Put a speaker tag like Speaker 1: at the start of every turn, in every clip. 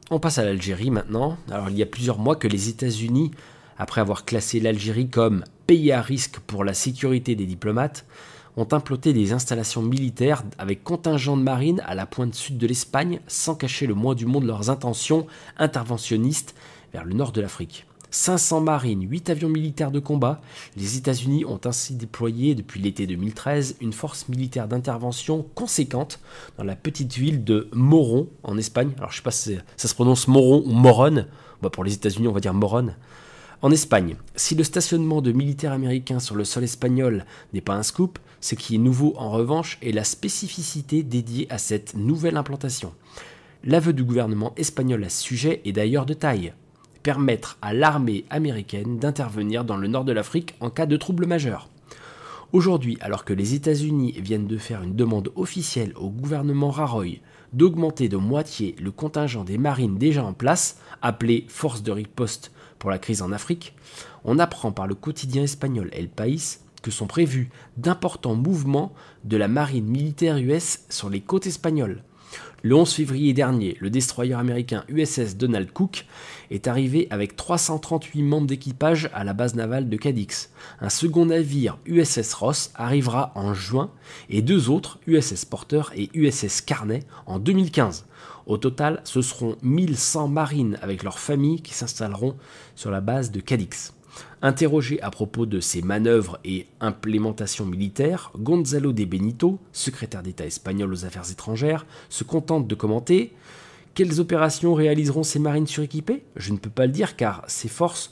Speaker 1: On passe à l'Algérie maintenant. Alors il y a plusieurs mois que les États-Unis, après avoir classé l'Algérie comme pays à risque pour la sécurité des diplomates, ont implanté des installations militaires avec contingents de marine à la pointe sud de l'Espagne, sans cacher le moins du monde leurs intentions interventionnistes vers le nord de l'Afrique. 500 marines, 8 avions militaires de combat, les États-Unis ont ainsi déployé depuis l'été 2013 une force militaire d'intervention conséquente dans la petite ville de Morón en Espagne. Alors je ne sais pas si ça se prononce Moron ou Morón, pour les États-Unis on va dire Morón. En Espagne, si le stationnement de militaires américains sur le sol espagnol n'est pas un scoop, ce qui est nouveau en revanche est la spécificité dédiée à cette nouvelle implantation. L'aveu du gouvernement espagnol à ce sujet est d'ailleurs de taille: permettre à l'armée américaine d'intervenir dans le nord de l'Afrique en cas de trouble majeur. Aujourd'hui, alors que les États-Unis viennent de faire une demande officielle au gouvernement Rajoy d'augmenter de moitié le contingent des marines déjà en place, appelé Force de riposte pour la crise en Afrique, on apprend par le quotidien espagnol El País que sont prévus d'importants mouvements de la marine militaire US sur les côtes espagnoles. Le 11 février dernier, le destroyer américain USS Donald Cook est arrivé avec 338 membres d'équipage à la base navale de Cadix. Un second navire USS Ross arrivera en juin et 2 autres, USS Porter et USS Carney, en 2015. Au total, ce seront 1100 marines avec leurs familles qui s'installeront sur la base de Cadix. Interrogé à propos de ces manœuvres et implémentations militaires, Gonzalo de Benito, secrétaire d'État espagnol aux Affaires étrangères, se contente de commenter: quelles opérations réaliseront ces marines suréquipées? Je ne peux pas le dire car ces forces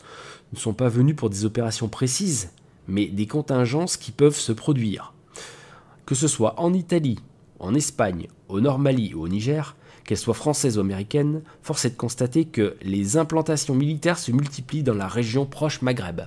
Speaker 1: ne sont pas venues pour des opérations précises, mais des contingences qui peuvent se produire. Que ce soit en Italie, en Espagne, au Nord Mali ou au Niger, qu'elles soient françaises ou américaines, force est de constater que les implantations militaires se multiplient dans la région proche Maghreb.